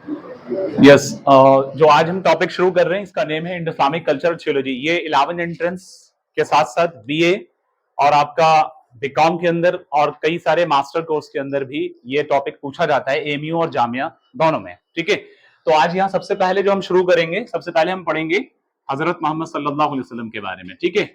Yes जो आज हम टॉपिक शुरू कर रहे हैं इसका नेम है इंडो इस्लामिक कल्चरल थियोलॉजी। ये 11 एंट्रेंस के साथ साथ बीए और आपका बीकॉम के अंदर और कई सारे मास्टर कोर्स के अंदर भी ये टॉपिक पूछा जाता है, एमयू और जामिया दोनों में। ठीक है, तो आज यहाँ सबसे पहले जो हम शुरू करेंगे, सबसे पहले हम पढ़ेंगे हजरत मोहम्मद सल्लल्लाहु अलैहि वसल्लम के बारे में। ठीक है,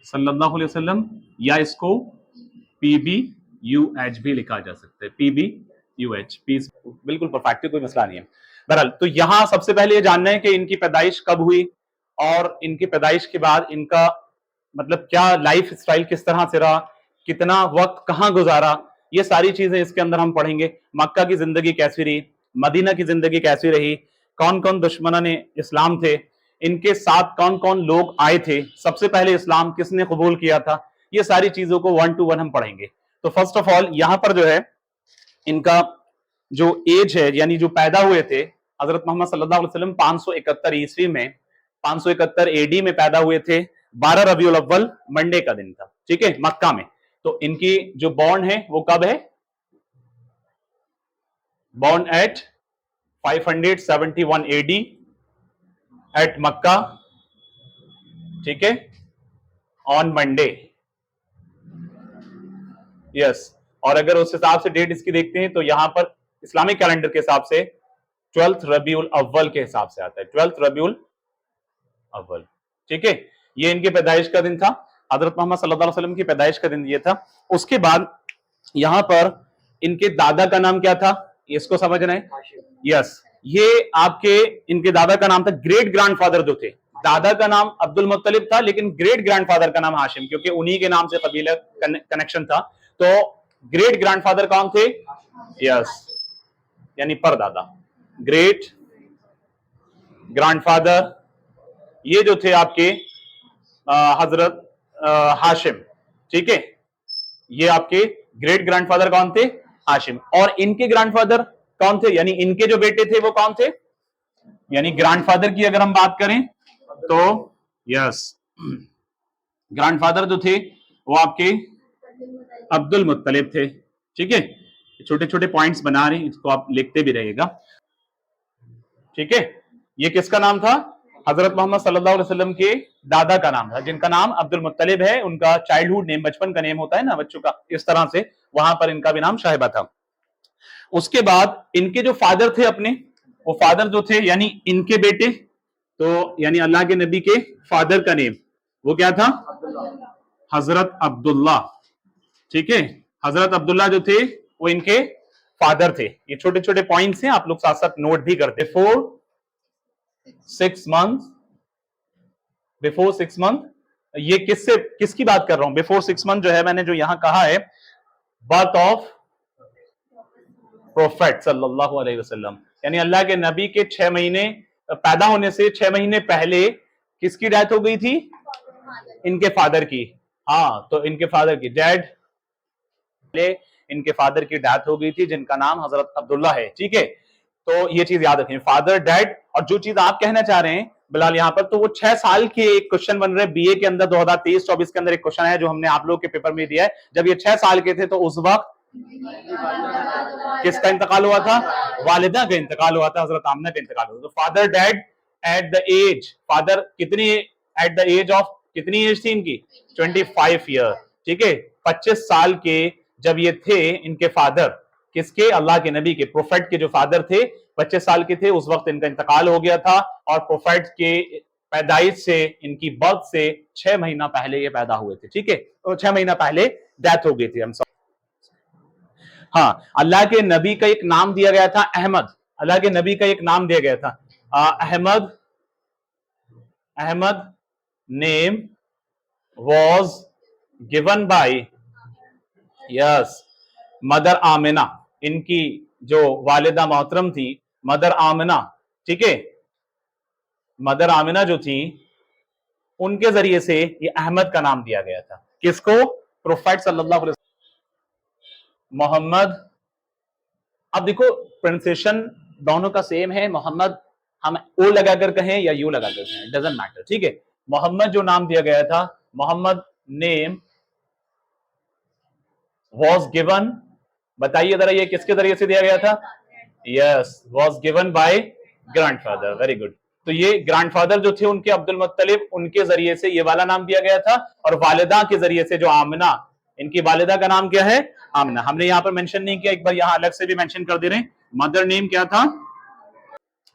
सल्लल्लाहु अलैहि वसल्लम, या इसको PBUH भी लिखा जा सकता है, PBUH, पीस, बिल्कुल परफेक्ट, कोई मसला नहीं है। बहरहाल तो यहां सबसे पहले ये जानना है कि इनकी पैदाइश कब हुई और इनकी पैदाइश के बाद इनका मतलब क्या लाइफ स्टाइल किस तरह से रहा, कितना वक्त कहां गुजारा, ये सारी चीजें इसके अंदर हम पढ़ेंगे। मक्का की जिंदगी कैसी रही, मदीना की जिंदगी कैसी रही, कौन कौन दुश्मनाने इस्लाम थे, इनके साथ कौन कौन लोग आए थे, सबसे पहले इस्लाम किसने कबूल किया था, ये सारी चीजों को 1 to 1 हम पढ़ेंगे। तो फर्स्ट ऑफ ऑल यहां पर जो है इनका जो एज है, यानी जो पैदा हुए थे हजरत मोहम्मद सल्लल्लाहु अलैहि वसल्लम 571 ईस्वी में, 571 एडी में पैदा हुए थे। 12 रबीउल अव्वल मंडे का दिन था। ठीक है, मक्का में। तो इनकी जो बॉर्न है वो कब है, बॉर्न एट 571 एडी एट मक्का। ठीक है, ऑन मंडे। यस, और अगर उस हिसाब से डेट इसकी देखते हैं तो यहां पर इस्लामिक कैलेंडर के हिसाब से 12 रबीउल अव्वल के हिसाब से आता है, 12 रबीउल अव्वल। ठीक है, ये इनकी पैदाइश का दिन था, हजरत मोहम्मद सल्लल्लाहु अलैहि वसल्लम की पैदाइश का दिन ये था। उसके बाद यहां पर इनके दादा का नाम क्या था, इसको समझना है। यस, ये आपके इनके दादा का नाम था, ग्रेट ग्रैंडफादर जो थे, दादा का नाम अब्दुल मुत्तलिब था लेकिन ग्रेट ग्रैंडफादर का नाम हाशिम, क्योंकि उन्हीं के नाम से कबीला कनेक्शन था। तो ग्रेट ग्रैंडफादर कौन थे, यस, यानी परदादा, ग्रेट ग्रैंडफादर ये जो थे आपके हजरत हाशिम। ठीक है, ये आपके ग्रेट ग्रैंडफादर कौन थे, हाशिम। और इनके ग्रैंडफादर कौन थे, यानी इनके जो बेटे थे वो कौन थे, यानी ग्रैंडफादर की अगर हम बात करें तो यस, ग्रैंडफादर जो थे वो आपके अब्दुल मुत्तलिब थे। ठीक है, छोटे छोटे पॉइंट्स बना रहे हैं, इसको आप लिखते भी रहिएगा। ठीक है, ये किसका नाम था, हजरत मोहम्मद सल्लल्लाहु अलैहि वसल्लम के दादा का नाम था, जिनका नाम अब्दुल मुत्तलिब है। उनका चाइल्डहुड नेम, बचपन का नेम होता है ना बच्चों का, इस तरह से वहां पर इनका भी नाम शाहिबा था। उसके बाद इनके जो फादर थे अपने, वो फादर जो थे यानी इनके बेटे, तो यानी अल्लाह के नबी के फादर का नेम वो क्या था, हजरत अब्दुल्ला। ठीक है, हजरत अब्दुल्ला जो थे वो इनके फादर थे। ये छोटे छोटे पॉइंट्स हैं, आप लोग साथ साथ नोट भी करते। बिफोर 6 मंथ, ये किससे किसकी बात कर रहा हूं, बिफोर 6 मंथ जो है मैंने जो यहां कहा है, बर्थ ऑफ प्रोफेट सल्लल्लाहु अलैहि वसल्लम, यानी अल्लाह के नबी के 6 महीने पैदा होने से 6 महीने पहले किसकी डेथ हो गई थी, इनके फादर की। हाँ, तो इनके फादर की डेड, इनके फादर की डेथ हो गई थी, जिनका नाम हजरत अब्दुल्ला है। ठीक है, तो ये चीज याद रखें, फादर डेड। और जो चीज आप कहना चाह रहे हैं बिलाल यहाँ पर, तो वो 6 साल के एक क्वेश्चन बन रहे बीए के अंदर, 2023-24 के अंदर एक क्वेश्चन है जो हमने आप लोग के पेपर में दिया है। जब ये 6 साल के थे तो उस वक्त किसका इंतकाल हुआ था, वालिदा का इंतकाल हुआ था, हजरत आमना का इंतकाल हुआ था। तो father dead at the age, father कितनी, एट द एज ऑफ, कितनी एज थी इनकी, 25 ईयर। ठीक है, 25 साल के जब ये थे इनके फादर, किसके, अल्लाह के नबी के, प्रोफेट के जो फादर थे 25 साल के थे, उस वक्त इनका इंतकाल हो गया था। और प्रोफेट के पैदाइश से, इनकी बर्थ से 6 महीना पहले ये पैदा हुए थे। ठीक है, तो 6 महीना पहले डेथ हो गई थी। हम सब, हाँ, अल्लाह के नबी का एक नाम दिया गया था अहमद, अल्लाह के नबी का एक नाम दिया गया था Ahmad. Ahmad name was given by, yes, mother Amina, इनकी जो वालिदा मोहतरम थी मदर आमिना। ठीक है, मदर आमिना जो थी उनके जरिए से ये अहमद का नाम दिया गया था। किसको, प्रोफेट सल्लल्लाहु अलैहि वसल्लम, मोहम्मद। अब देखो प्रोनाउंसिएशन दोनों का सेम है, मोहम्मद हम ओ लगाकर कहें या यू लगाकर कहें, डजंट मैटर। ठीक है, मोहम्मद जो नाम दिया गया था, मोहम्मद नेम वॉज गिवन, बताइए जरा ये किसके जरिए से दिया गया था? Yes, was given by grandfather, very good. तो ये ग्रैंडफादर जो थे उनके अब्दुल मुत्तलिब, उनके जरिए से ये वाला नाम दिया गया था। और वालिदा के जरिए से जो आमिना, इनकी वालिदा का नाम क्या है? आमिना। हमने यहाँ पर मेंशन नहीं किया, एक बार यहाँ अलग से भी मेंशन कर दे रहे हैं। मदर नेम क्या था?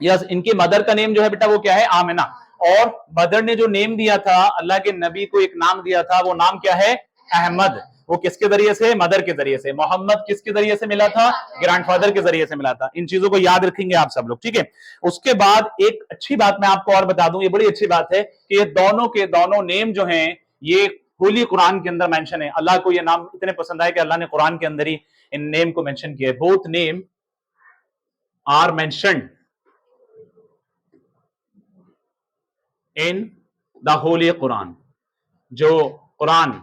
यस, इनकी मदर का नेम जो है बेटा वो क्या है? आमिना। और मदर ने जो नेम दिया था, अल्लाह के नबी को एक नाम दिया था, वो नाम क्या है? अहमद। वो किसके जरिए से? मदर के जरिए से। मोहम्मद किसके जरिए से मिला था? ग्रैंडफादर के जरिए से मिला था। इन चीजों को याद रखेंगे आप सब लोग, ठीक है? उसके बाद एक अच्छी बात मैं आपको और बता दूं, ये बड़ी अच्छी बात है कि ये दोनों के दोनों नेम जो हैं ये होली कुरान के अंदर मेंशन है। अल्लाह को ये नाम इतने पसंद आए कि अल्लाह ने कुरान के अंदर ही इन नेम को मेंशन किया है। Both name are mentioned in the holy Quran. जो कुरान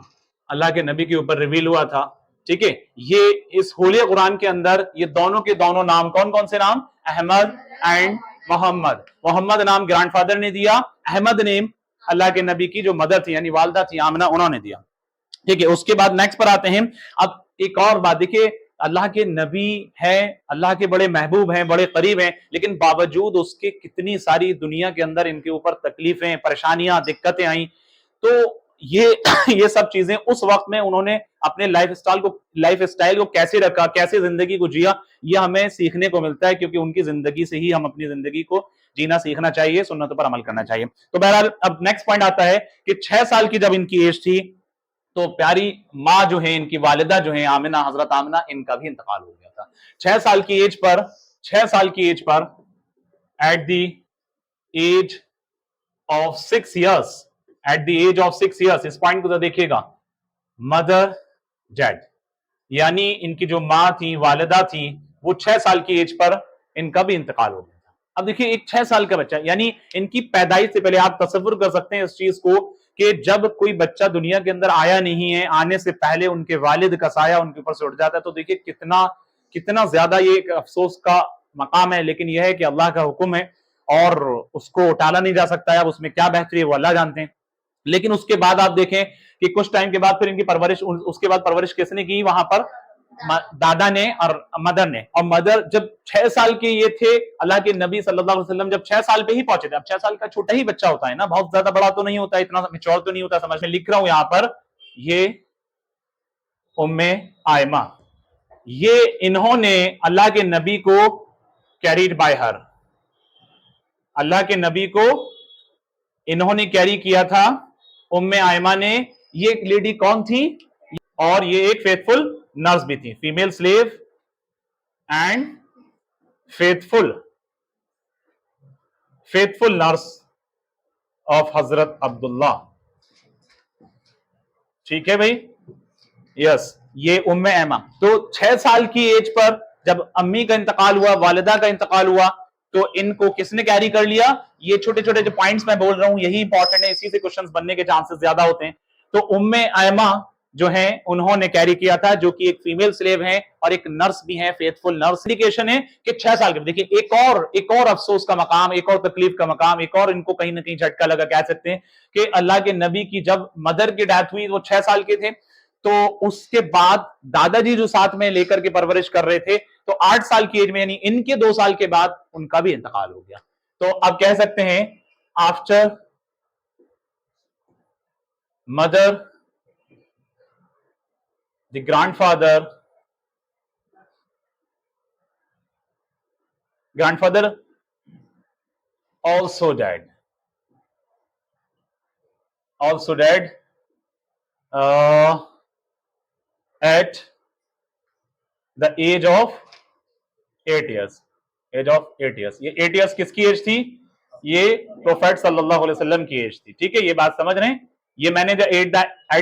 अल्लाह के नबी के ऊपर रिवील हुआ था, ठीक है, ये इस होली कुरान के अंदर ये दोनों के दोनों नाम कौन कौन से नाम? अहमद एंड मोहम्मद। मोहम्मद नाम ग्रैंडफादर ने दिया, अहमद नेम अल्लाह के नबी की जो मदर थी यानी वालदा थी आमना, उन्होंने दिया, ठीक है। उसके बाद नेक्स्ट पर आते हैं। अब एक और बात देखिए, अल्लाह के नबी हैं, अल्लाह के बड़े महबूब हैं, बड़े करीब हैं, लेकिन बावजूद उसके कितनी सारी दुनिया के अंदर इनके ऊपर तकलीफें, परेशानियां, दिक्कतें आई। तो ये ये सब चीजें उस वक्त में उन्होंने अपने लाइफ स्टाइल को कैसे रखा, कैसे जिंदगी को जिया, ये हमें सीखने को मिलता है, क्योंकि उनकी जिंदगी से ही हम अपनी जिंदगी को जीना सीखना चाहिए, सुन्नतों पर अमल करना चाहिए। तो बहरहाल अब नेक्स्ट पॉइंट आता है कि 6 साल की जब इनकी एज थी तो प्यारी माँ जो है, इनकी वालिदा जो है आमिना, हजरत आमिना, इनका भी इंतकाल हो गया था 6 साल की एज पर। 6 साल की एज पर, at the age of 6 years, at the age of 6 years, इस पॉइंट को तो देखिएगा, मदर डेड, यानी इनकी जो माँ थी, वालिदा थी, वो 6 साल की एज पर इनका भी इंतकाल हो गया था। अब देखिए एक 6 साल का बच्चा, यानी इनकी पैदाइश से पहले, आप तसव्वुर कर सकते हैं इस चीज को कि जब कोई बच्चा दुनिया के अंदर आया नहीं है, आने से पहले उनके वालिद का साया उनके ऊपर से उठ जाता है, तो देखिए कितना कितना ज्यादा ये एक अफसोस का मकाम है। लेकिन यह है कि अल्लाह का हुक्म है और उसको टाला नहीं जा सकता है। अब उसमें क्या बेहतरी है वो अल्लाह जानते हैं। लेकिन उसके बाद आप देखें कि कुछ टाइम के बाद फिर इनकी परवरिश, उसके बाद परवरिश किसने की वहां पर? दादा ने और मदर ने। और मदर जब 6 साल के ये थे, अल्लाह के नबी सल्लल्लाहु अलैहि वसल्लम जब 6 साल पे ही पहुंचे थे। अब 6 साल का छोटा ही बच्चा होता है ना, बहुत ज्यादा बड़ा तो नहीं होता, इतना मेच्योर तो नहीं होता। समझ में लिख रहा हूं यहां पर, ये उम्मे आयमा, ये इन्होंने अल्लाह के नबी को कैरीड बाय हर, अल्लाह के नबी को इन्होंने कैरी किया था, उम्मे आयमा ने। ये लेडी कौन थी? और ये एक फेथफुल नर्स भी थी, female slave and faithful faithful nurse of हजरत अब्दुल्ला, ठीक है भाई। यस, ये उम्मे ऐमा। तो 6 साल की एज पर जब अम्मी का इंतकाल हुआ, वालिदा का इंतकाल हुआ, तो इनको किसने कैरी कर लिया? ये छोटे छोटे जो पॉइंट्स मैं बोल रहा हूं यही इंपॉर्टेंट है, इसी से क्वेश्चंस बनने के चांसेस ज्यादा होते हैं। तो उम्मे ऐमा जो है उन्होंने कैरी किया था, जो कि एक फीमेल स्लेव है और एक नर्स भी है, फेथफुल नर्स। इंडिकेशन है कि 6 साल के। देखिए एक और अफसोस का मकाम, एक और तकलीफ का मकाम, एक और इनको कहीं ना कहीं झटका लगा, कह सकते हैं कि अल्लाह के नबी की जब मदर की डेथ हुई वो 6 साल के थे, तो उसके बाद दादाजी जो साथ में लेकर के परवरिश कर रहे थे, तो 8 साल की एज में, यानी इनके 2 साल के बाद उनका भी इंतकाल हो गया। तो अब कह सकते हैं after mother the grandfather also died, also died at the age of 8 years, age of 8 years। ये 8 years किसकी एज थी? ये प्रोफेट सल्लल्लाहु अलैहि वसल्लम की एज थी, ठीक है। ये बात समझ रहे हैं? ये मैंने जो at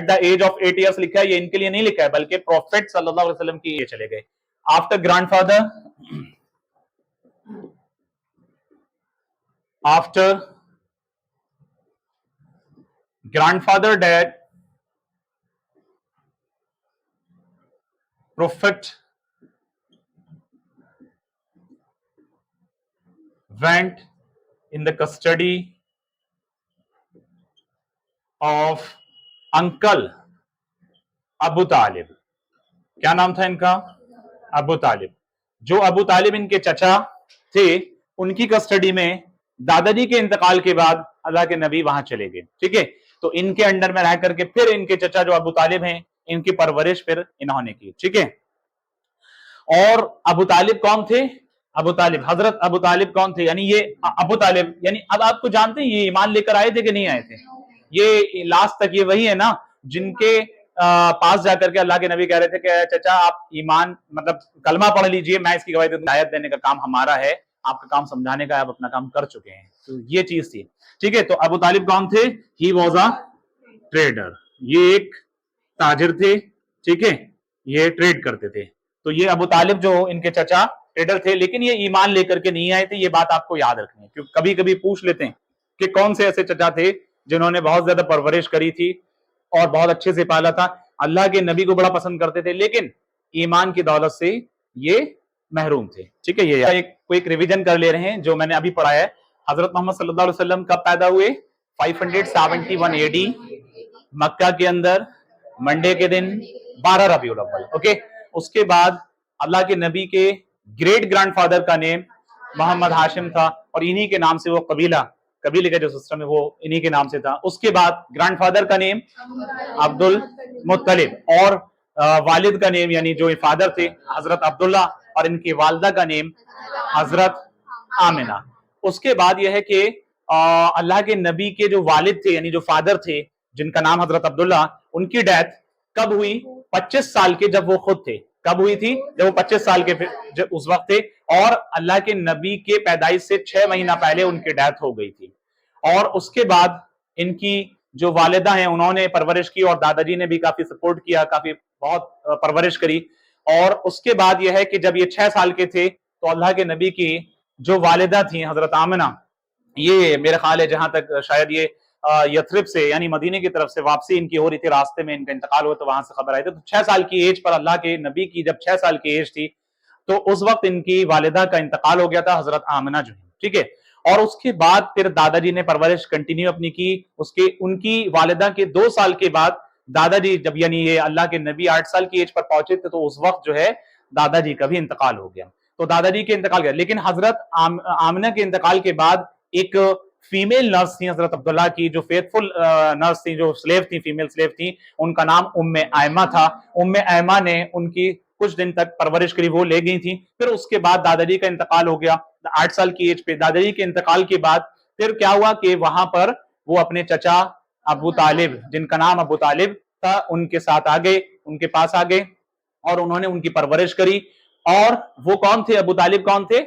the age of 8 years लिखा है, ये इनके लिए नहीं लिखा है, बल्कि प्रोफेट सल्लल्लाहु अलैहि वसल्लम की एज चले गए। After grandfather, after grandfather dead, prophet went in the custody of uncle Abu Talib. क्या नाम था इनका? अबू तालिब। जो अबू तालिब इनके चचा थे, उनकी कस्टडी में दादाजी के इंतकाल के बाद अल्लाह के नबी वहां चले गए। ठीक है, तो इनके अंडर में रह करके फिर इनके चचा जो अबू तालिब हैं, इनकी परवरिश फिर इन्होंने की। ठीक है, और अबू तालिब कौन थे? अबू तालिब, हजरत अबू तालिब कौन थे? यानी ये अबू तालिब, यानी अब आपको जानते हैं ये ईमान लेकर आए थे कि नहीं आए थे? ये लास्ट तक ये वही है ना जिनके पास जाकर के अल्लाह के नबी कह रहे थे कि चचा आप ईमान मतलब कलमा पढ़ लीजिए, मैं इसकी गवाही दूंगा, हिदायत देने का काम हमारा है, आपका काम समझाने का, आप अपना काम कर चुके हैं। तो ये चीज थी। ठीक है, तो अबू तालिब कौन थे? ही वॉज अ ट्रेडर, ये एक ताजिर थे। ठीक है, ये ट्रेड करते थे। तो ये अबू तालिब जो इनके चचा ट्रेडर थे, लेकिन ये ईमान लेकर के नहीं आए थे। ये बात आपको याद रखनी है, क्योंकि कभी कभी पूछ लेते हैं कि कौन से ऐसे चचा थे जिन्होंने बहुत ज्यादा परवरिश करी थी और बहुत अच्छे से पाला था, अल्लाह के नबी को बड़ा पसंद करते थे, लेकिन ईमान की दौलत से ये महरूम थे। ठीक है, ये एक रिवीजन कर ले रहे हैं जो मैंने अभी पढ़ा है। हजरत मोहम्मद सल्लल्लाहु अलैहि वसल्लम कब पैदा हुए? 571 एडी, मक्का के अंदर, मंडे के दिन, 12 रबीउल अव्वल। ओके, उसके बाद अल्लाह के नबी के ग्रेट ग्रैंडफादर का नेम मोहम्मद हाशिम था, और इन्हीं के नाम से वो कबीले का जो सिस्टम है वो इन्हीं के नाम से था। उसके बाद ग्रैंडफादर का नेम अब्दुल मुत्तलिब, और वालिद का नेम यानी जो फादर थे हजरत अब्दुल्ला, और इनकी वालदा का नेम हजरत आमिना। उसके बाद यह है कि अल्लाह के नबी के जो वालिद थे यानी जो फादर थे जिनका नाम हजरत अब्दुल्ला, उनकी डेथ कब हुई? 25 साल के जब वो खुद थे। कब हुई थी? जब वो 25 साल के जब उस वक्त थे, और अल्लाह के नबी के पैदाइश से 6 महीना पहले उनकी डेथ हो गई थी। और उसके बाद इनकी जो वालिदा हैं उन्होंने परवरिश की, और दादाजी ने भी काफी सपोर्ट किया, काफी बहुत परवरिश करी। और उसके बाद यह है कि जब ये 6 साल के थे तो अल्लाह के नबी की जो वालिदा थी हजरत आमिना, ये मेरा ख्याल है जहां तक शायद ये यथरिब से यानी मदीने की तरफ से वापसी इनकी हो रही थी, रास्ते में इनका इंतकाल हुआ तो वहां से खबर आई थी। तो 6 साल की एज पर अल्लाह के नबी की जब 6 साल की एज थी तो उस वक्त इनकी वालिदा का इंतकाल हो गया था, हजरत आमिना जो है। ठीक है, और उसके बाद फिर दादाजी ने परवरिश कंटिन्यू अपनी की। उसके उनकी वालिदा के 2 साल के बाद दादाजी जब यानी ये अल्लाह के नबी 8 साल की एज पर पहुंचे थे तो उस वक्त जो है दादाजी का भी इंतकाल हो गया। तो दादाजी के इंतकाल गया, लेकिन हजरत आमिना के इंतकाल के बाद एक फीमेल नर्स थी हजरत अब्दुल्ला की, जो फेथफुल नर्स थी, जो स्लेव थी, फीमेल स्लेव थी, उनका नाम उम्मे आयमा था। उम्मे आयमा ने उनकी कुछ दिन तक परवरिश करी, वो ले गई थी। फिर उसके बाद दादाजी का इंतकाल हो गया 8 साल की एज पे। दादाजी के इंतकाल के बाद फिर क्या हुआ कि वहां पर वो अपने चचा अबू तालिब, जिनका नाम अबू तालिब था, उनके साथ आ गए, उनके पास आ गए, और उन्होंने उनकी परवरिश करी। और वो कौन थे? अबू तालिब कौन थे?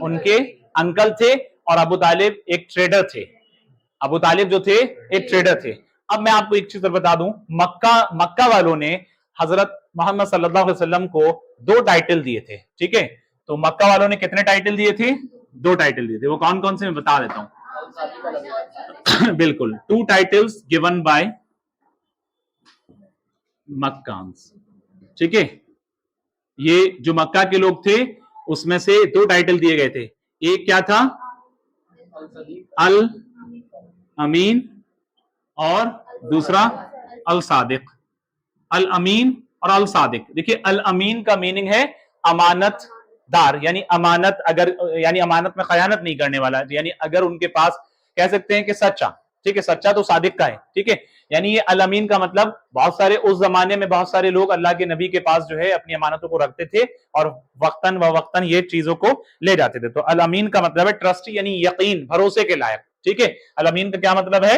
उनके अंकल थे, और अबू तालिब एक ट्रेडर थे। अबू तालिब जो थे एक ट्रेडर थे। अब मैं आपको एक चीज बता दूं, मक्का वालों ने हजरत मोहम्मद सल्लल्लाहु अलैहि वसल्लम को 2 टाइटल दिए थे। ठीक है, तो मक्का वालों ने कितने टाइटल दिए थे? 2 टाइटल दिए थे। वो कौन कौन से मैं बता देता हूं। बिल्कुल, 2 टाइटल्स गिवन बाय मक्कान्स। ठीक है, ये जो मक्का के लोग थे उसमें से 2 टाइटल दिए गए थे। एक क्या था? अल अमीन, और दूसरा अल सादिक। अल अमीन और अल सादिक। देखिए, अल अमीन का मीनिंग है अमानतदार, यानी अमानत, अगर यानी अमानत में खयानत नहीं करने वाला, यानी अगर उनके पास कह सकते हैं कि सच्चा। ठीक है, सच्चा तो सादिक का है। ठीक है, यानी ये अल अमीन का मतलब बहुत सारे उस जमाने में बहुत सारे लोग अल्लाह के नबी के पास जो है अपनी अमानतों को रखते थे और वक्तन व वक्तन ये चीजों को ले जाते थे। तो अल अमीन का मतलब है ट्रस्टी, यानी यकीन, भरोसे के लायक। ठीक है, अल अमीन का क्या मतलब है?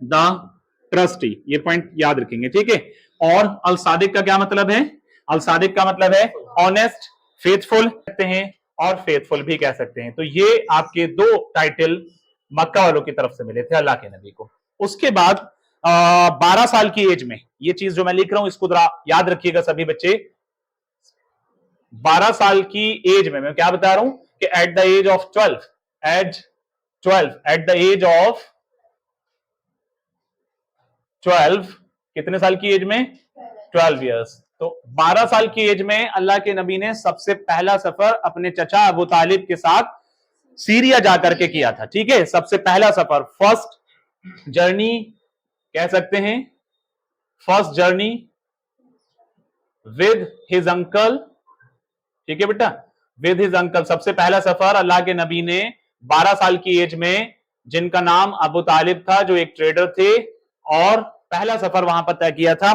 The trustee. ये पॉइंट याद रखेंगे। ठीक है, और अल सादिक का क्या मतलब है? अल सादिक का मतलब है ऑनेस्ट, फेथफुल कहते हैं, और फेथफुल भी कह सकते हैं। तो ये आपके 2 टाइटल मक्का वालों की तरफ से मिले थे अल्लाह के नबी को। उसके बाद 12 साल की एज में, ये चीज जो मैं लिख रहा हूं इसको जरा याद रखिएगा सभी बच्चे। 12 साल की एज में मैं क्या बता रहा हूं कि at the age of 12, at the age of 12, कितने साल की एज में? 12 इयर्स। तो 12 साल की एज में अल्लाह के नबी ने सबसे पहला सफर अपने चचा अबू तालिब के साथ सीरिया जाकर के किया था। ठीक है, सबसे पहला सफर, फर्स्ट जर्नी कह सकते हैं first journey with his uncle, ठीक है बेटा, विद हिज अंकल, सबसे पहला सफर अल्लाह के नबी ने 12 साल की एज में, जिनका नाम अबू तालिब था, जो एक ट्रेडर थे, और पहला सफर वहां पर तय किया था।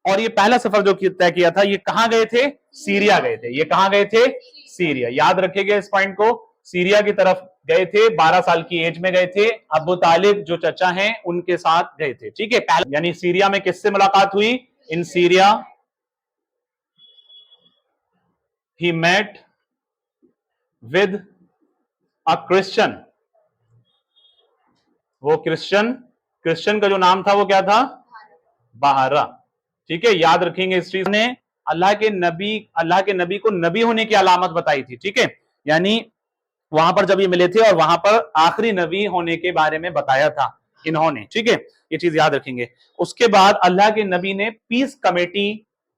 और ये पहला सफर जो तय किया था, ये कहां गए थे? सीरिया गए थे। ये कहां गए थे? सीरिया। याद रखेंगे इस पॉइंट को, सीरिया की तरफ गए थे, 12 साल की एज में गए थे, अबू तालिब जो चचा हैं उनके साथ गए थे, ठीक है। यानी सीरिया में किससे मुलाकात हुई? In Syria he met with a Christian, वो क्रिश्चियन का जो नाम था वो क्या था? बहारा, ठीक है। याद रखेंगे इस चीज ने अल्लाह के नबी को नबी होने की अलामत बताई थी, ठीक है। यानी वहां पर जब ये मिले थे और वहां पर आखिरी नबी होने के बारे में बताया था इन्होंने, ठीक है। ये चीज याद रखेंगे। उसके बाद अल्लाह के नबी ने पीस कमेटी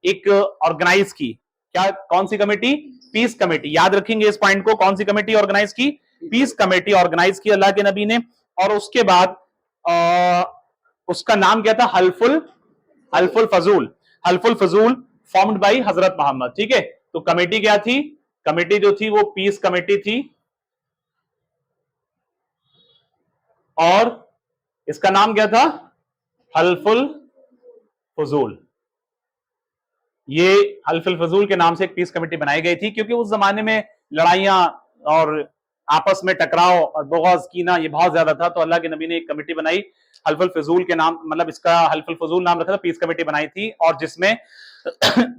एक ऑर्गेनाइज की। क्या? कौन सी कमेटी? Peace committee. याद रखेंगे इस पॉइंट को, कौन सी कमेटी ऑर्गेनाइज की? पीस कमेटी ऑर्गेनाइज की अल्लाह के नबी ने। और उसके बाद उसका नाम क्या था? हल्फुल फजूल फॉर्म्ड बाय हजरत मोहम्मद, ठीक है। तो कमेटी क्या थी? कमेटी जो थी वो पीस कमेटी थी, और इसका नाम क्या था? हल्फुल फजूल। ये हल्फुल फजूल के नाम से एक पीस कमेटी बनाई गई थी, क्योंकि उस जमाने में लड़ाइयां और आपस में टकराव और बुग़्ज़ कीना ये बहुत ज्यादा था। तो अल्लाह के नबी ने एक कमेटी बनाई हल्फुल फजूल के नाम, मतलब इसका हल्फुल फजूल नाम रखा था, पीस कमेटी बनाई थी, और जिसमें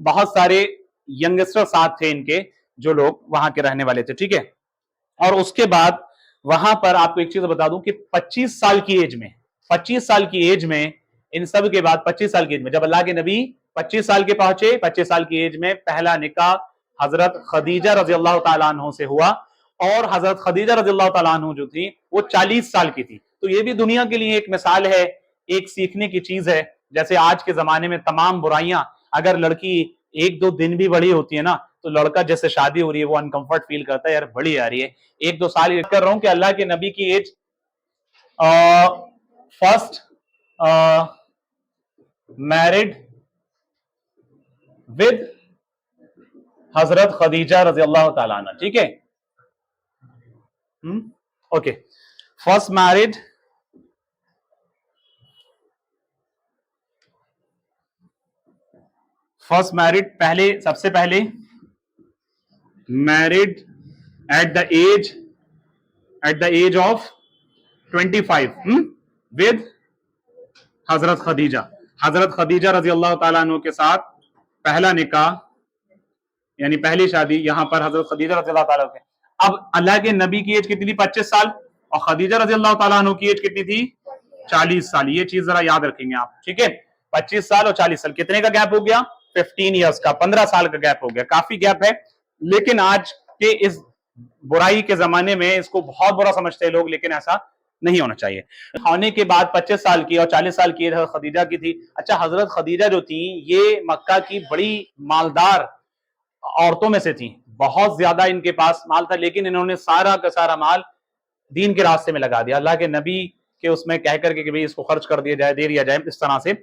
बहुत सारे यंगस्टर साथ थे इनके, जो लोग वहां के रहने वाले थे, ठीक है। और उसके बाद वहां पर आपको एक चीज बता दूं कि 25 साल की एज में इन सब के बाद 25 साल की एज में जब अल्लाह के नबी 25 साल के पहुंचे, 25 साल की एज में पहला निकाह हजरत खदीजा रजी अल्लाह तआला अन्हा से हुआ। और हजरत खदीजा रजी अल्लाह तआला अन्हा जो थी वो 40 साल की थी। तो ये भी दुनिया के लिए एक मिसाल है, एक सीखने की चीज है। जैसे आज के जमाने में तमाम बुराइयां, अगर लड़की 1-2 दिन भी बड़ी होती है ना, तो लड़का जैसे शादी हो रही है वो अनकंफर्ट फील करता है, यार बड़ी आ रही है। 1-2 साल कर रहा हूं कि अल्लाह के नबी की as first married with Hazrat Khadija रजी अल्लाह तआला अन्हा, ठीक है। ओके, फर्स्ट मैरिड सबसे पहले married at the age of 25 with Hazrat Khadija रजी अल्लाह तआला अन्हा के साथ पहला निकाह, यानी पहली शादी यहां पर हजरत खदीजा रजी अल्लाह तआला के। अब अल्लाह के नबी की एज कितनी थी? 25 साल, और खदीजा रजी अल्लाह तआला अन्हा की एज कितनी थी? 40 साल। ये चीज जरा याद रखेंगे आप, ठीक है। 25 साल और 40 साल, कितने का गैप हो गया? 15 ईयर्स का, 15 साल का गैप हो गया, काफी गैप है। लेकिन आज के इस बुराई के जमाने में इसको बहुत बुरा समझते हैं लोग, लेकिन ऐसा नहीं होना चाहिए। होने के बाद 25 साल की और 40 साल की हजरत खदीजा की थी। अच्छा, हजरत खदीजा जो थी ये मक्का की बड़ी मालदार औरतों में से थी, बहुत ज्यादा इनके पास माल था, लेकिन इन्होंने सारा का सारा माल दीन के रास्ते में लगा दिया, अल्लाह के नबी के उसमें कह करके कि भाई इसको खर्च कर दिया जाए, दे दिया जाए, इस तरह से।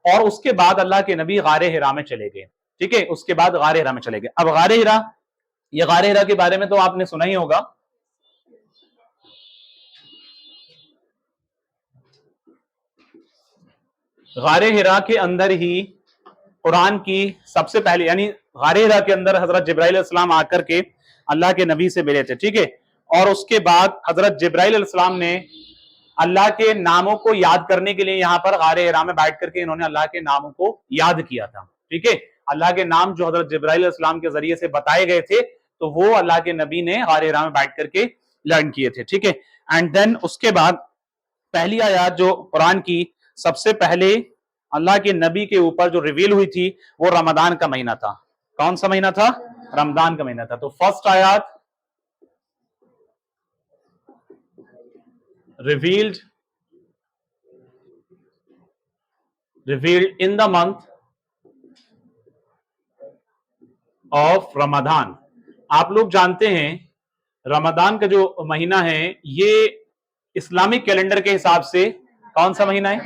और उसके बाद अल्लाह के नबी गारे हिरा में चले गए, ठीक है। उसके बाद गारे हिरा में चले गए। अब गारे हिरा के बारे में तो आपने सुना ही होगा। गारे हिरा के अंदर ही कुरान की सबसे पहले, यानी गारे हिरा के अंदर हजरत जिब्राइल अलैहिस्सलाम आकर के अल्लाह के नबी से मिले थे, ठीक है। और उसके बाद हजरत जिब्राइल अलैहिस्सलाम ने अल्लाह के नामों को याद करने के लिए यहाँ पर गारे हिरा में बैठ करके इन्होंने अल्लाह के नामों को याद किया था, ठीक है। अल्लाह के नाम जो हजरत जिब्राइल अलैहिस्सलाम के जरिए से बताए गए थे, तो वो अल्लाह के नबी ने गारे हिरा में बैठ करके लर्न किए थे, ठीक है। एंड देन उसके बाद पहली आयत जो कुरान की सबसे पहले अल्लाह के नबी के ऊपर जो रिवील हुई थी वो रमजान का महीना था। कौन सा महीना था? रमजान का महीना था। तो फर्स्ट आयत revealed in the month of Ramzan. आप लोग जानते हैं रमजान का जो महीना है ये इस्लामिक कैलेंडर के हिसाब से कौन सा महीना है?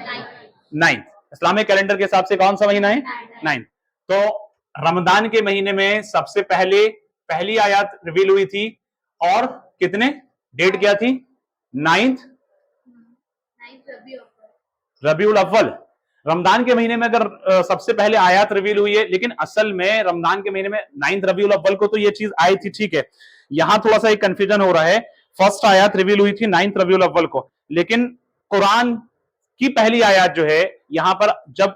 नाइन्थ। इस्लामिक कैलेंडर के हिसाब से कौन सा महीना है? नाइन्थ। तो रमजान के महीने में सबसे पहले पहली आयत रिवील हुई थी, और कितने डेट क्या थी? नाइन्थ रबीउल अव्वल। रमजान के महीने में अगर सबसे पहले आयत रिवील हुई है, लेकिन असल में रमजान के महीने में 9 रबीउल अव्वल को तो ये चीज आई थी, ठीक है। यहां थोड़ा सा एक कंफ्यूजन हो रहा है। फर्स्ट आयत रिवील हुई थी 9 रबीउल अव्वल को, लेकिन कुरान की पहली आयत जो है यहां पर जब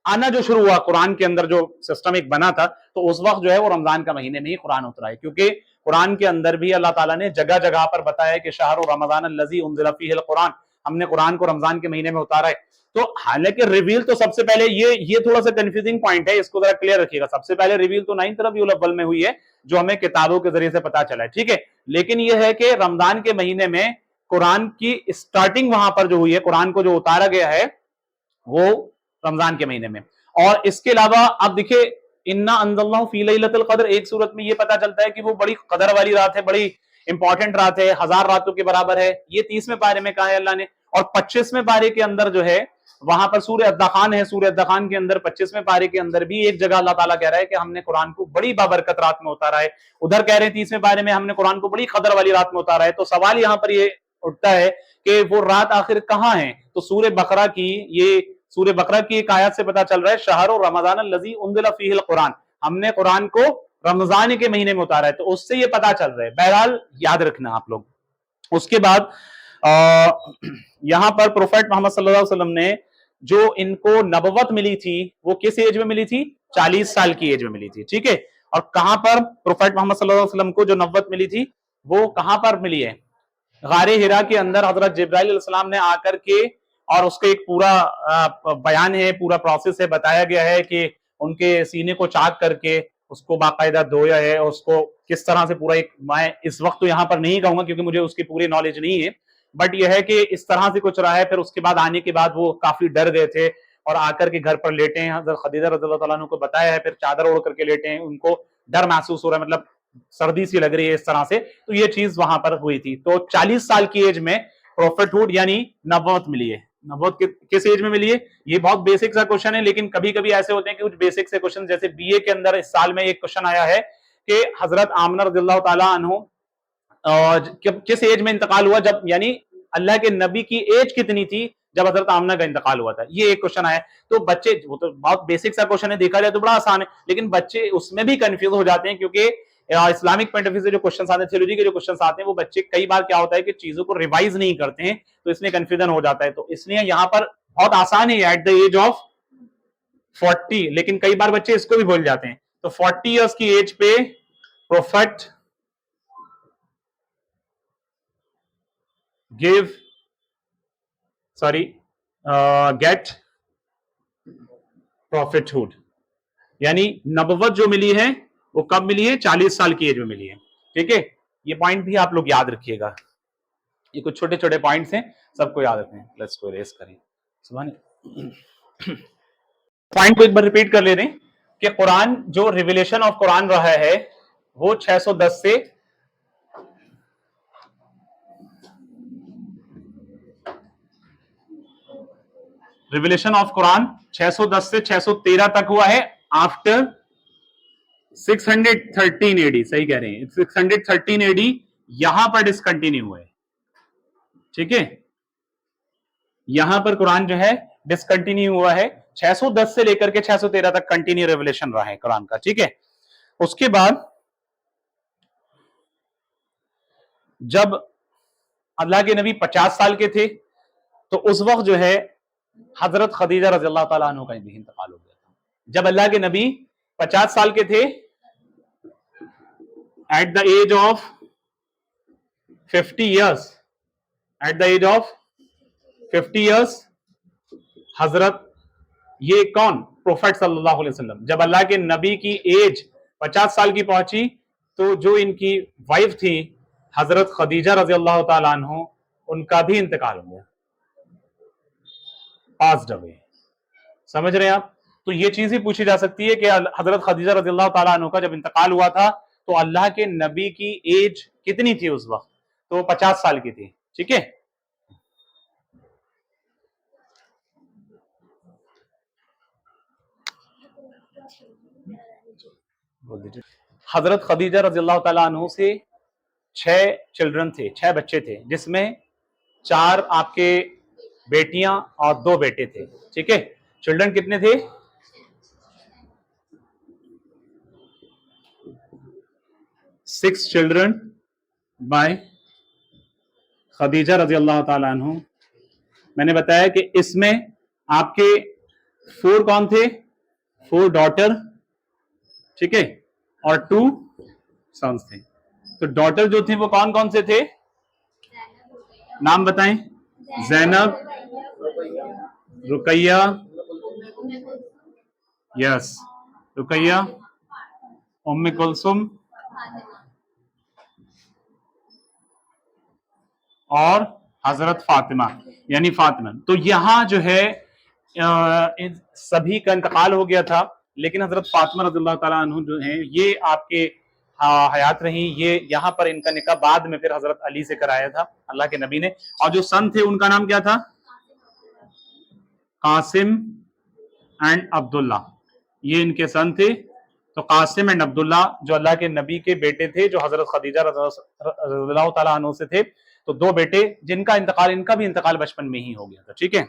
आना जो शुरू हुआ, कुरान के अंदर जो सिस्टम एक बना था, तो उस वक्त जो है वो रमजान का महीने में ही कुरान उतरा है, क्योंकि कुरान के अंदर भी अल्लाह ताला ने जगह जगह पर बताया कि शहर रमजान अल्लज़ी उन्ज़िला फ़ीहिल कुरान, हमने कुरान को रमजान के महीने में उतारा है। तो हालांकि रिवील तो सबसे पहले ये थोड़ा सा कंफ्यूजिंग पॉइंट है, इसको जरा क्लियर रखिएगा। सबसे पहले रिवील तो 9 रबीउल अव्वल में हुई है, जो हमें किताबों के जरिए से पता चला है, ठीक है। लेकिन यह है कि रमजान के महीने में कुरान की स्टार्टिंग वहां पर जो हुई है, कुरान को जो उतारा गया है वो रमजान के महीने में। और इसके अलावा आप देखिए, इन्ना अंज़लनाहु फी लैलतिल क़द्र, एक सूरत में ये पता चलता है कि वो बड़ी कदर वाली रात है, बड़ी इंपॉर्टेंट रात है, 1000 रातों के बराबर है। ये 30वें पारे में कहा है अल्लाह ने। और 25वें पारे के अंदर जो है वहां पर सूरह अद्दखान है, सूरह अद्दखान के अंदर 25वें पारे के अंदर भी एक जगह अल्लाह ताला कह रहा है कि हमने कुरान को बड़ी बाबरकत रात में उतारा है। उधर कह रहे हैं 30वें पारे में हमने कुरान को बड़ी कदर वाली रात में उतारा है। तो सवाल यहां पर ये उठता है कि वो रात आखिर कहां है? तो सूरह बकरा की एक आयत से पता चल रहा है, शहर रमजान अल्लज़ी उन्ज़िला फ़ीहिल कुरान, हमने कुरान को रमजान के महीने में उतारा है। तो उससे ये पता चल रहा है। बहरहाल याद रखना आप लोग। उसके बाद यहां पर प्रोफेट मोहम्मद सल्लल्लाहु अलैहि वसल्लम ने जो इनको नबवत मिली थी, वो किस एज में मिली थी? 40 साल की एज में मिली थी, ठीक है। और कहां पर प्रोफेट मोहम्मद सल्लल्लाहु अलैहि वसल्लम को जो नबवत मिली थी वो कहां पर मिली है? गारे हिरा के अंदर हजरत जिब्राइल अलैहिस्सलाम ने आकर के, और उसका एक पूरा बयान है, पूरा प्रोसेस है, बताया गया है कि उनके सीने को चाक करके उसको बाकायदा धोया है, उसको किस तरह से पूरा एक, मैं इस वक्त तो यहाँ पर नहीं कहूंगा क्योंकि मुझे उसकी पूरी नॉलेज नहीं है, बट यह है कि इस तरह से कुछ रहा है। फिर उसके बाद आने के बाद वो काफी डर गए थे और आकर के घर पर लेटे हैं। हजरत खदीजा रज़ियल्लाहु ताला अन्हा को बताया है, फिर चादर ओढ़ करके लेटे हैं, उनको डर महसूस हो रहा है, मतलब सर्दी सी लग रही है इस तरह से। तो ये चीज वहां पर हुई थी। तो 40 साल की एज में प्रॉफिटहुड यानी नबूवत मिली है। नबूवत किस एज में मिली है? ये बहुत बेसिक सा क्वेश्चन है, लेकिन कभी कभी ऐसे होते हैं कि कुछ बेसिक से क्वेश्चन, जैसे बीए के अंदर इस साल में एक क्वेश्चन आया है कि हजरत आमना रज़ियल्लाहु ताला अन्हु किस एज में इंतकाल हुआ, जब यानी अल्लाह के नबी की एज कितनी थी जब हजरत आमना का इंतकाल हुआ था, ये एक क्वेश्चन आया। तो बच्चे, वो तो बहुत बेसिक सा क्वेश्चन है, देखा जाए तो बड़ा आसान है, लेकिन बच्चे उसमें भी कंफ्यूज हो जाते हैं, क्योंकि इस्लामिक पॉइंट ऑफ व्यू से जो क्वेश्चन आते हैं, थ्योलॉजी के जो क्वेश्चन आते हैं, वो बच्चे कई बार क्या होता है कि चीजों को रिवाइज नहीं करते हैं, तो इसलिए कंफ्यूजन हो जाता है। तो इसलिए यहाँ पर बहुत आसान है, एट द एज ऑफ 40, लेकिन कई बार बच्चे इसको भी भूल जाते हैं। तो 40 ईयर्स की एज पे प्रोफेट गेट प्रॉफिटहुड, यानी नबुव्वत जो मिली है वो कब मिली है? 40 साल की एज में मिली है, ठीक है। ये पॉइंट भी आप लोग याद रखिएगा। ये कुछ छोटे छोटे पॉइंट्स हैं, सबको याद रखें। लेट्स को रेस करें। पॉइंट को एक बार रिपीट कर ले रहे हैं कि कुरान, जो रिविलेशन ऑफ कुरान रहा है वो 610 से रिविलेशन ऑफ कुरान 610 से 613 तक हुआ है। आफ्टर 613 एडी, सही कह रहे हैं, 613 एडी यहां पर डिसकंटिन्यू हुए, ठीक है। यहां पर कुरान जो है डिसकंटिन्यू हुआ है। 610 से लेकर के 613 तक कंटिन्यू रेवलेशन रहा है कुरान का, ठीक है। उसके बाद जब अल्लाह के नबी 50 साल के थे, तो उस वक्त जो है हजरत खदीजा रज़ियल्लाहु ताला अन्हा का भी इंतकाल हो गया था। जब अल्लाह के नबी 50 साल के थे, at the age of 50 years, at the age of 50 years, हजरत, ये कौन? प्रोफेट सल्लल्लाहु अलैहि वसल्लम, जब अल्लाह के नबी की एज 50 साल की पहुंची, तो जो इनकी वाइफ थी हजरत खदीजा रज़ियल्लाहु ताला अन्हा, उनका भी इंतकाल हो गया, पास्ड अवे। समझ रहे हैं आप? तो ये चीज ही पूछी जा सकती है कि हजरत खदीजा रज़ियल्लाहु ताला अन्हा का जब इंतकाल हुआ था, तो अल्लाह के नबी की एज कितनी थी उस वक्त? तो 50 साल की थी, ठीक है। हजरत खदीजा रज़ियल्लाहु ताला अन्हु से 6 चिल्ड्रन थे, 6 बच्चे थे, जिसमें 4 आपके बेटियां और 2 बेटे थे। ठीक है, चिल्ड्रन कितने थे? 6 चिल्ड्रन बाय खदीजा रज़ियल्लाहु ताला अन्हु। मैंने बताया कि इसमें आपके 4 कौन थे? 4 डॉटर, ठीक है, और 2 सन्स थे। तो डॉटर जो थे वो कौन कौन से थे? नाम बताएं। ज़ैनब, रुकैया, यस, रुकैया, उम्मे कुलसुम और हजरत फातिमा, यानी फातिमा। तो यहां जो है सभी का इंतकाल हो गया था, लेकिन हजरत फातिमा रज़ियल्लाहु ताला अन्हु जो है ये आपके हयात रही। ये यहाँ पर इनका निकाह बाद में फिर हजरत अली से कराया था अल्लाह के नबी ने। और जो सन थे उनका नाम क्या था? कासिम एंड अब्दुल्ला, ये इनके सन थे। तो कासिम एंड अब्दुल्ला जो अल्लाह के नबी के बेटे थे, जो हजरत खदीजा रज़ियल्लाहु ताला अन्हु से थे। तो 2 बेटे जिनका इंतकाल, इनका भी इंतकाल बचपन में ही हो गया था। ठीक है,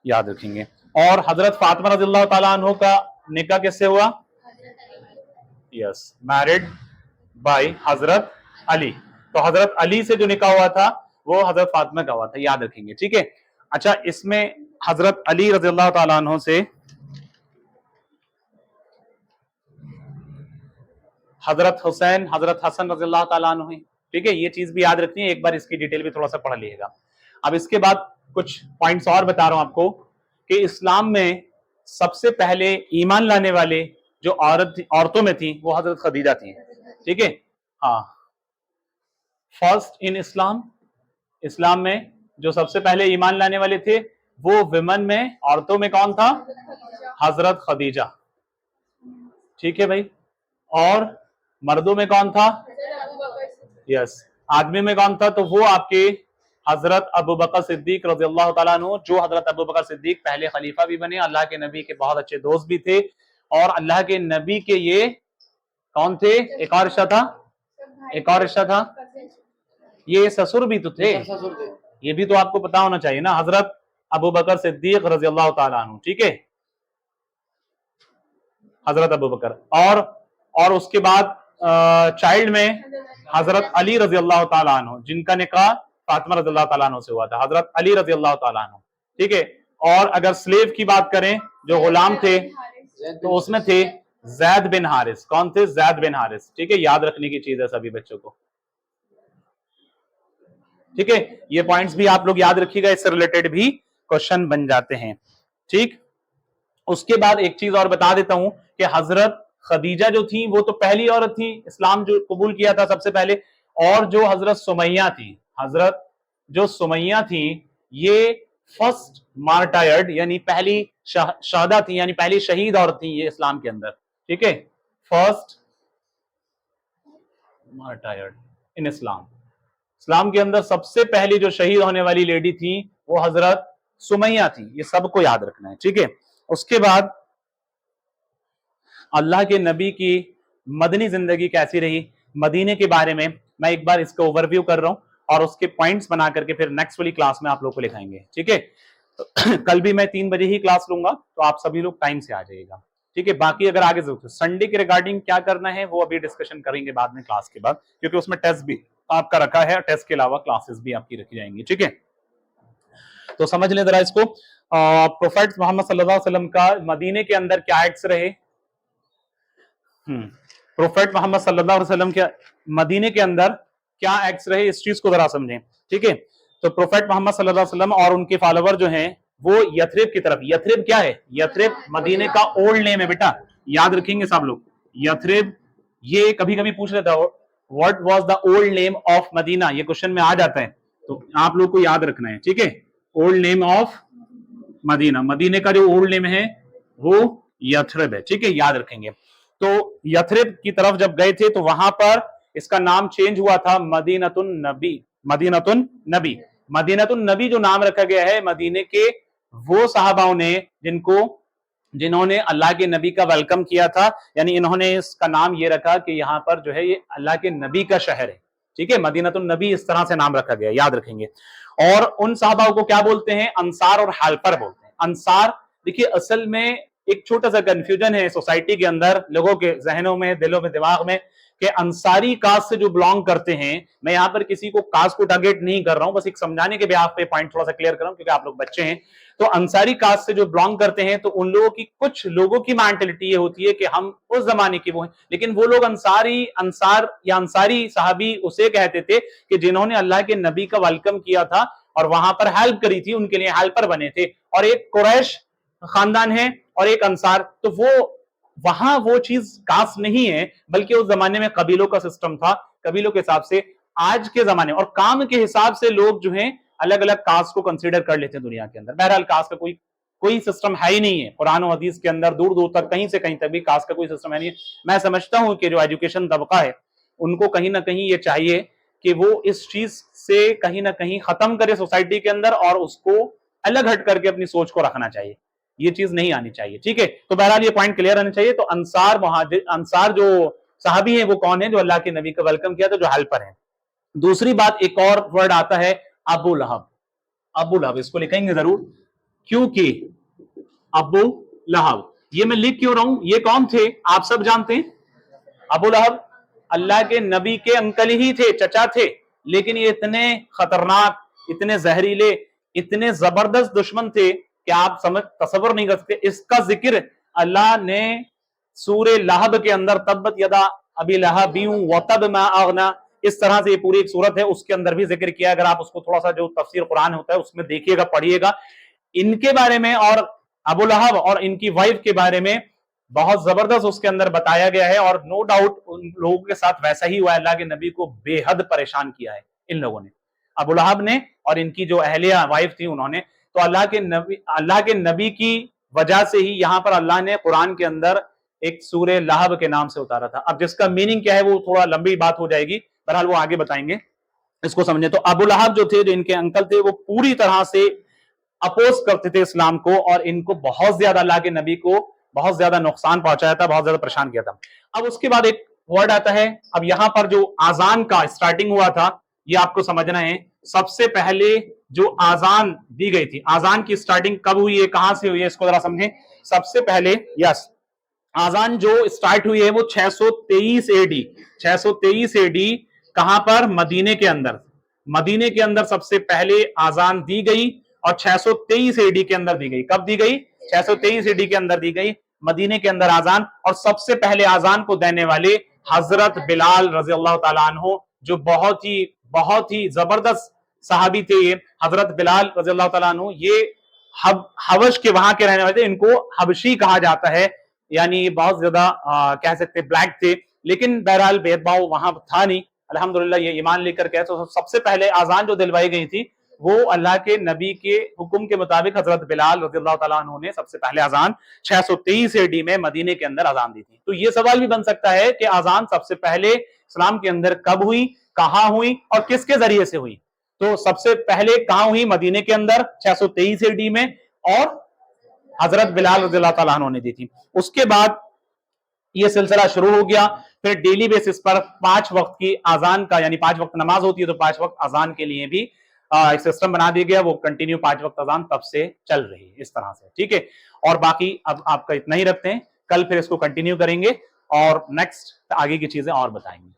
याद रखेंगे। और हजरत फातिमा रज़ियल्लाहु ताला अन्हु का निकाह किससे हुआ? यस, मैरिड बाय हजरत अली। तो हजरत अली से जो निकाह हुआ था वो हजरत फातिमा का हुआ था, याद रखेंगे। ठीक है, अच्छा, इसमें हजरत अली रज़ियल्लाहु ताला अन्हु से हजरत हुसैन, हजरत हसन रज़ियल्लाहु ताला अन्हु। ठीक है, ये चीज भी याद रखनी है, एक बार इसकी डिटेल भी थोड़ा सा पढ़ लीजिएगा। अब इसके बाद कुछ पॉइंट्स और बता रहा हूं आपको कि इस्लाम में सबसे पहले ईमान लाने वाले जो औरतों में थी वो हजरत खदीजा थी। ठीक है, हाँ, फर्स्ट इन इस्लाम, इस्लाम में जो सबसे पहले ईमान लाने वाले थे वो विमेन में, औरतों में कौन था? हजरत खदीजा। ठीक है भाई, और मर्दों में कौन था? यस, आदमी में कौन था? तो वो आपके हजरत अबू बकर सिद्दीक रज़ियल्लाहु ताला अन्हु, जो हजरत अबू बकर सिद्दीक पहले खलीफा भी बने, अल्लाह के नबी के बहुत अच्छे दोस्त भी थे, और अल्लाह के नबी के ये कौन थे? एक और रिश्ता था, एक और रिश्ता था, ये ससुर भी तो थे, ये भी तो आपको पता होना चाहिए ना, हजरत अबू बकर सिद्दीक रज़ियल्लाहु ताला अन्हु। ठीक है, हजरत अबू बकर। और उसके बाद चाइल्ड में हजरत अली रज़ियल्लाहु ताला अन्हु, जिनका निकाह फातिमा रज़ियल्लाहु ताला अन्हु से हुआ था, हजरत अली रज़ियल्लाहु ताला अन्हु। ठीक है, और अगर स्लेव की बात करें, जो गुलाम थे, तो उसमें थे जैद बिन हारिस। कौन थे? जैद बिन हारिस। ठीक है, याद रखने की चीज है सभी बच्चों को। ठीक है, ये पॉइंट्स भी आप लोग याद रखिएगा, इससे रिलेटेड भी क्वेश्चन बन जाते हैं। ठीक, उसके बाद एक चीज और बता देता हूं कि हजरत खदीजा जो थी वो तो पहली औरत थी इस्लाम जो कबूल किया था सबसे पहले, और जो हजरत सुमैया थी, हजरत जो सुमैया थी, ये फर्स्ट मार्टायर्ड, यानी पहली शहदा थी, यानी पहली शहीद औरत थी ये इस्लाम के अंदर। ठीक है, फर्स्ट मार्टायर्ड इन इस्लाम, इस्लाम के अंदर सबसे पहली जो शहीद होने वाली लेडी थी वो हजरत सुमैया थी, ये सबको याद रखना है। ठीक है, उसके बाद अल्लाह के नबी की मदनी जिंदगी कैसी रही, मदीने के बारे में मैं एक बार इसका ओवरव्यू कर रहा हूं, और उसके पॉइंट्स बना करके फिर नेक्स्ट वाली क्लास में आप लोग को लिखाएंगे। ठीक है, तो कल भी मैं 3 बजे ही क्लास लूंगा, तो आप सभी लोग टाइम से आ जाइएगा। ठीक है, बाकी अगर आगे संडे के रिगार्डिंग क्या करना है वो अभी डिस्कशन करेंगे बाद में क्लास के बाद, क्योंकि उसमें टेस्ट भी आपका रखा है, टेस्ट के अलावा क्लासेस भी आपकी रखी जाएंगी। ठीक है, तो समझ लें जरा इसको। प्रोफेट मोहम्मद सल्लल्लाहु अलैहि वसल्लम का मदीने के अंदर क्या एक्ट्स रहे? प्रोफेट मोहम्मद सल्लल्लाहु अलैहि वसल्लम के मदीने के अंदर क्या एक्ट्स रहे, इस चीज को जरा समझें। ठीक है, तो प्रोफेट मोहम्मद सल्लल्लाहु अलैहि वसल्लम और उनके फॉलोवर जो हैं वो यथरिब की तरफ, यथरिब क्या है? यथरिब मदीने का ओल्ड नेम है बेटा, याद रखेंगे सब लोग। यथरिब, ये कभी कभी पूछ लेता हो what was the old name of Medina, ये क्वेश्चन में आ जाता है, तो आप लोग को याद रखना है। ठीक है, ओल्ड नेम ऑफ मदीना, मदीने का जो ओल्ड नेम है वो यथरिब है। ठीक है, याद रखेंगे। तो यथरिब की तरफ जब गए थे तो वहां पर इसका नाम चेंज हुआ था मदीनतुन नबी, मदीनतुन नबी। मदीनतुन नबी जो नाम रखा गया है मदीने के वो साहबाओं ने जिनको جنہوں نے اللہ کے نبی کا ویلکم کیا تھا، یعنی انہوں نے اس کا نام یہ رکھا کہ یہاں پر جو ہے یہ اللہ کے نبی کا شہر ہے، ٹھیک ہے، مدینہ النبی اس طرح سے نام رکھا گیا، یاد رکھیں گے۔ اور ان صحابہ کو کیا بولتے ہیں؟ انصار اور حالپر بولتے ہیں۔ انصار دیکھیے اصل میں ایک چھوٹا سا کنفیوژن ہے سوسائٹی کے اندر، لوگوں کے ذہنوں میں، دلوں میں، دماغ میں، کہ انصاری کاسٹ سے جو بلانگ کرتے ہیں، میں یہاں پر کسی کو کاسٹ کو ٹارگیٹ نہیں کر رہا ہوں، بس ایک سمجھانے کے بیاف پہ پوائنٹ تھوڑا سا کلیئر کر رہا ہوں کیونکہ آپ لوگ بچے ہیں۔ تو انصاری کاسٹ سے جو بلانگ کرتے ہیں تو ان لوگوں کی، کچھ لوگوں کی مینٹلٹی یہ ہوتی ہے کہ ہم اس زمانے کے وہ ہیں، لیکن وہ لوگ انصار یا انصاری صحابی اسے کہتے تھے کہ جنہوں نے اللہ کے نبی کا ویلکم کیا تھا اور وہاں پر ہیلپ کری تھی، ان کے لیے ہیلپر بنے تھے، اور ایک قریش خاندان ہے اور ایک انصار، تو وہ وہاں وہ چیز کاسٹ نہیں ہے، بلکہ اس زمانے میں قبیلوں کا سسٹم تھا، قبیلوں کے حساب سے۔ آج کے زمانے اور کام کے حساب سے لوگ جو ہیں الگ الگ کاسٹ کو کنسیڈر کر لیتے ہیں دنیا کے اندر۔ بہرحال کاسٹ کا کوئی سسٹم ہے ہی نہیں ہے قرآن و حدیث کے اندر، دور دور تک کہیں سے کہیں تک بھی کاسٹ کا کوئی سسٹم ہے نہیں۔ میں سمجھتا ہوں کہ جو ایجوکیشن طبقہ ہے ان کو کہیں نہ کہیں یہ چاہیے کہ وہ اس چیز سے کہیں نہ کہیں ختم کرے سوسائٹی کے اندر، اور اس کو الگ ہٹ کر کے اپنی سوچ کو رکھنا چاہیے، یہ چیز نہیں آنی چاہیے، ٹھیک ہے۔ تو بہرحال یہ پوائنٹ کلیئر آنا چاہیے۔ تو انصار جو صحابی ہیں وہ کون ہیں؟ جو اللہ کے نبی کا ویلکم کیا تھا، جو ہیلپر ہیں۔ دوسری بات، ایک اور ورڈ آتا ہے ابو لہب۔ ابو لہب اس کو لکھیں گے ضرور، کیونکہ ابو لہب، یہ میں لکھ کیوں رہا ہوں؟ یہ کون تھے آپ سب جانتے ہیں؟ ابو لہب اللہ کے نبی کے انکل ہی تھے، چچا تھے، لیکن یہ اتنے خطرناک، اتنے زہریلے، اتنے زبردست دشمن تھے کہ آپ تصور نہیں کر سکتے۔ اس کا ذکر اللہ نے سورہ لہب کے اندر، تبت یدا ابی لہب وتب ما اغنا، اس طرح سے یہ پوری ایک سورت ہے، اس کے اندر بھی ذکر کیا۔ اگر آپ اس کو تھوڑا سا جو تفسیر قرآن ہوتا ہے اس میں دیکھیے گا، پڑھیے گا، ان کے بارے میں اور ابو لہب اور ان کی وائف کے بارے میں بہت زبردست اس کے اندر بتایا گیا ہے، اور نو ڈاؤٹ ان لوگوں کے ساتھ ویسا ہی ہوا ہے۔ اللہ کے نبی کو بے حد پریشان کیا ہے ان لوگوں نے، ابو لہب نے اور ان کی جو اہلیہ وائف تھی انہوں نے۔ تو اللہ کے نبی کی وجہ سے ہی یہاں پر اللہ نے قرآن کے اندر ایک سورہ لہب کے نام سے اتارا تھا۔ اب جس کا میننگ کیا ہے وہ تھوڑا لمبی بات ہو جائے گی، بہرحال وہ آگے بتائیں گے، اس کو سمجھیں۔ تو ابو لہب جو تھے، جو ان کے انکل تھے، وہ پوری طرح سے اپوز کرتے تھے اسلام کو، اور ان کو بہت زیادہ، اللہ کے نبی کو بہت زیادہ نقصان پہنچایا تھا، بہت زیادہ پریشان کیا تھا۔ اب اس کے بعد ایک ورڈ آتا ہے، اب یہاں پر جو آزان کا سٹارٹنگ ہوا تھا یہ آپ کو سمجھنا ہے۔ سب سے پہلے جو آزان دی گئی تھی، آزان کی سٹارٹنگ کب ہوئی ہے، کہاں سے ہوئی ہے، اس کو ذرا سمجھیں۔ سب سے پہلے آزان جو سٹارٹ ہوئی ہے وہ 623 اے ڈی، 623 اے ڈی، کہاں پر؟ مدینے کے اندر۔ مدینے کے اندر سب سے پہلے آزان دی گئی، اور 623 اے ڈی کے اندر دی گئی۔ کب دی گئی؟ 623 اے ڈی کے اندر دی گئی، مدینے کے اندر آزان۔ اور سب سے پہلے آزان کو دینے والے حضرت بلال رضی اللہ تعالیٰ عنہ، جو بہت ہی زبردست صحابی تھے یہ حضرت بلال رضی اللہ تعالیٰ عنہ۔ یہ حبش کے وہاں کے رہنے والے تھے، ان کو حبشی کہا جاتا ہے، یعنی بہت زیادہ کہہ سکتے بلیک تھے، لیکن بہرحال بھید بھاؤ وہاں تھا نہیں، الحمدللہ یہ ایمان لے کر گئے۔ تو سب سے پہلے آزان جو دلوائی گئی تھی وہ اللہ کے نبی کے حکم کے مطابق حضرت بلال رضی اللہ تعالیٰ عنہ نے سب سے پہلے آزان 623 اے ڈی میں مدینے کے اندر آزان دی تھی۔ تو یہ سوال بھی بن سکتا ہے کہ آزان سب سے پہلے اسلام کے اندر کب ہوئی، کہاں ہوئی، اور کس کے ذریعے سے ہوئی؟ تو سب سے پہلے کہاں ہوئی؟ مدینے کے اندر 623 اے ڈی میں، اور حضرت بلال رضی اللہ تعالیٰ عنہ نے دی تھی۔ اس کے بعد یہ سلسلہ شروع ہو گیا، پھر ڈیلی بیسس پر 5 وقت کی آزان کا، یعنی 5 وقت نماز ہوتی ہے تو 5 وقت آزان کے لیے بھی ایک سسٹم بنا دیا گیا، وہ کنٹینیو 5 وقت اذان تب سے چل رہی ہے اس طرح سے، ٹھیک ہے۔ اور باقی اب آپ کا اتنا ہی رکھتے ہیں، کل پھر اس کو کنٹینیو کریں گے اور نیکسٹ آگے کی چیزیں اور بتائیں گے۔